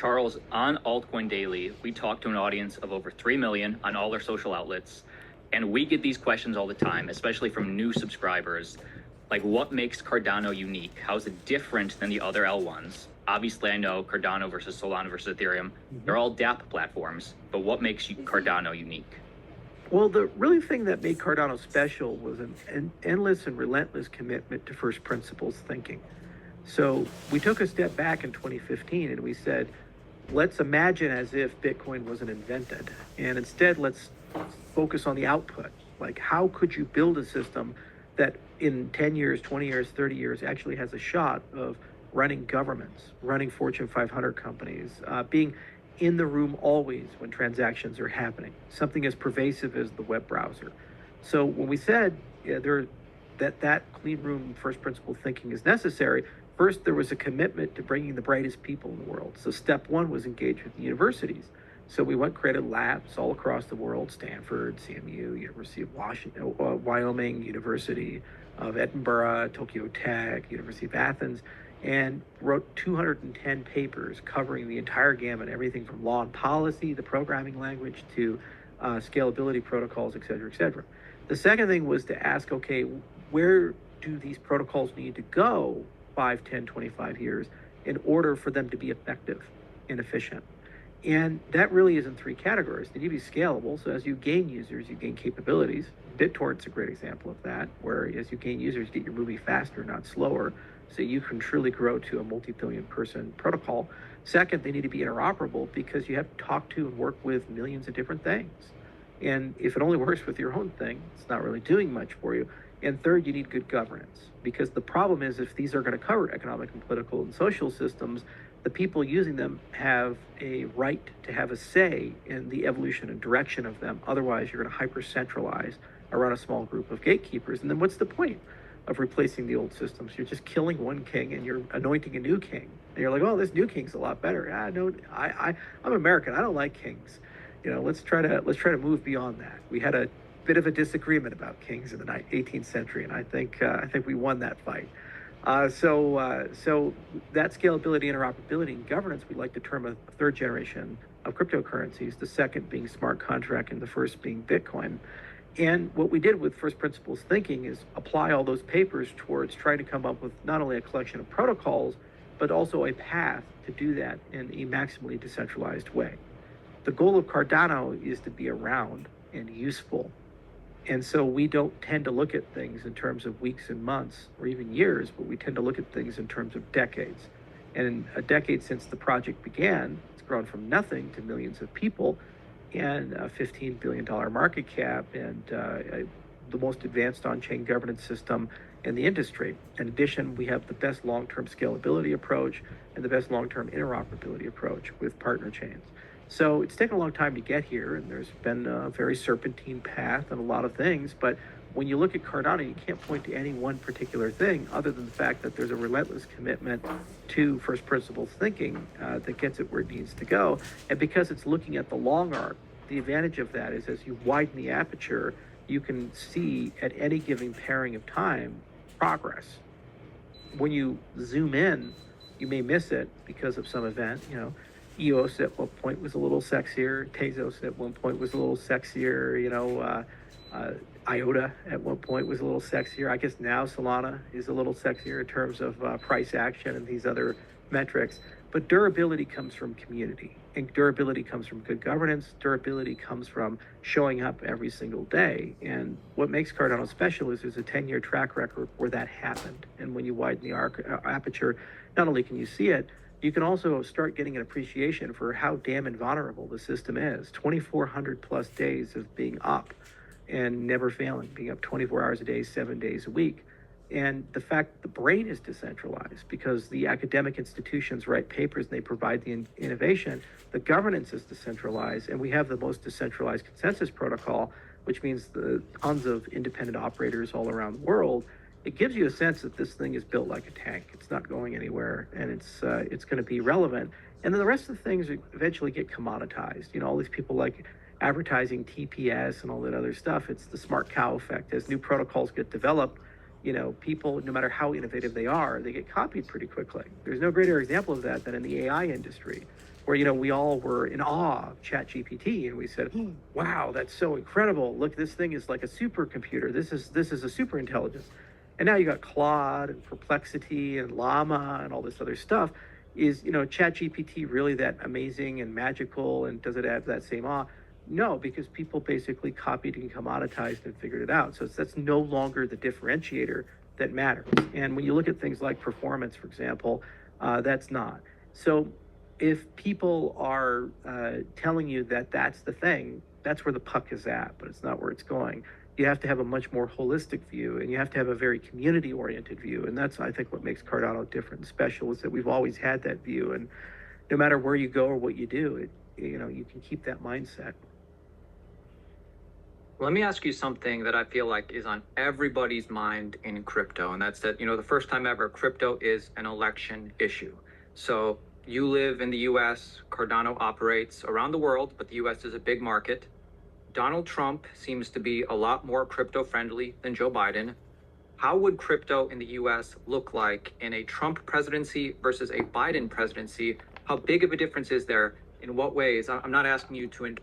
Charles, on Altcoin Daily, we talk to an audience of over 3 million on all our social outlets, and we get these questions all the time, especially from new subscribers. Like, what makes Cardano unique? How is it different than the other L1s? Obviously, I know Cardano versus Solana versus Ethereum, they're all dApp platforms, but what makes Cardano unique? Well, the really thing that made Cardano special was an endless and relentless commitment to first principles thinking. So we took a step back in 2015 and we said, let's imagine as if Bitcoin wasn't invented. And instead, let's focus on the output. Like, how could you build a system that in 10 years, 20 years, 30 years actually has a shot of running governments, running Fortune 500 companies, being in the room always when transactions are happening, something as pervasive as the web browser. So when we said that clean room first principle thinking is necessary, first there was a commitment to bringing the brightest people in the world. So step one was engage with the universities. So we created labs all across the world: Stanford, CMU, University of Washington, Wyoming, University of Edinburgh, Tokyo Tech, University of Athens, and wrote 210 papers covering the entire gamut, everything from law and policy, the programming language, to scalability protocols, et cetera, et cetera. The second thing was to ask, okay, where do these protocols need to go 5, 10, 25 years in order for them to be effective and efficient? And that really is in three categories. They need to be scalable. So as you gain users, you gain capabilities. BitTorrent's a great example of that, where as you gain users, you get your movie faster, not slower, so you can truly grow to a multi-billion person protocol. Second, they need to be interoperable because you have to talk to and work with millions of different things. And if it only works with your own thing, it's not really doing much for you. And third, you need good governance, because the problem is if these are going to cover economic and political and social systems, the people using them have a right to have a say in the evolution and direction of them. Otherwise, you're going to hyper-centralize around a small group of gatekeepers. And then what's the point of replacing the old systems? You're just killing one king and you're anointing a new king. And you're like, oh, this new king's a lot better. No, I'm American. I don't like kings. Let's try to move beyond that. We had a bit of a disagreement about kings in the 18th century, and I think we won that fight. So that scalability, interoperability, and governance, we like to term a third generation of cryptocurrencies, the second being smart contract and the first being Bitcoin. And what we did with first principles thinking is apply all those papers towards trying to come up with not only a collection of protocols, but also a path to do that in a maximally decentralized way. The goal of Cardano is to be around and useful. And so we don't tend to look at things in terms of weeks and months or even years, but we tend to look at things in terms of decades. And in a decade since the project began, it's grown from nothing to millions of people and a $15 billion market cap and the most advanced on-chain governance system in the industry. In addition, we have the best long-term scalability approach and the best long-term interoperability approach with partner chains. So it's taken a long time to get here, and there's been a very serpentine path and a lot of things. But when you look at Cardano, you can't point to any one particular thing other than the fact that there's a relentless commitment to first principles thinking that gets it where it needs to go. And because it's looking at the long arc, the advantage of that is as you widen the aperture, you can see at any given pairing of time progress. When you zoom in, you may miss it because of some event. EOS at one point was a little sexier. Tezos at one point was a little sexier. IOTA at one point was a little sexier. I guess now Solana is a little sexier in terms of price action and these other metrics. But durability comes from community, and durability comes from good governance. Durability comes from showing up every single day. And what makes Cardano special is there's a 10-year track record where that happened. And when you widen the aperture, not only can you see it, you can also start getting an appreciation for how damn invulnerable the system is. 2,400 plus days of being up and never failing, being up 24 hours a day, 7 days a week. And the fact that the brain is decentralized because the academic institutions write papers and they provide the innovation, the governance is decentralized, and we have the most decentralized consensus protocol, which means the tons of independent operators all around the world. It gives you a sense that this thing is built like a tank. It's not going anywhere, and it's going to be relevant. And then the rest of the things eventually get commoditized. All these people like advertising TPS and all that other stuff. It's the smart cow effect. As new protocols get developed, people, no matter how innovative they are, they get copied pretty quickly. There's no greater example of that than in the AI industry. where, you know, we all were in awe of ChatGPT, and we said, wow, that's so incredible. Look, this thing is like a supercomputer. This is a super intelligence. And now you got Claude and Perplexity and Llama and all this other stuff. Is, you know, ChatGPT really that amazing and magical, and does it have that same awe? No, because people basically copied and commoditized and figured it out. So that's no longer the differentiator that matters. And when you look at things like performance, for example, that's not. So if people are telling you that that's the thing, that's where the puck is at, but it's not where it's going. You have to have a much more holistic view, and you have to have a very community-oriented view. And that's, I think, what makes Cardano different and special, is that we've always had that view. And no matter where you go or what you do, you know, you can keep that mindset. Let me ask you something that I feel like is on everybody's mind in crypto, and that's that, you know, the first time ever, crypto is an election issue. So you live in the US, Cardano operates around the world, but the US is a big market. Donald Trump seems to be a lot more crypto friendly than Joe Biden. How would crypto in the US look like in a Trump presidency versus a Biden presidency? How big of a difference is there? In what ways? I'm not asking you to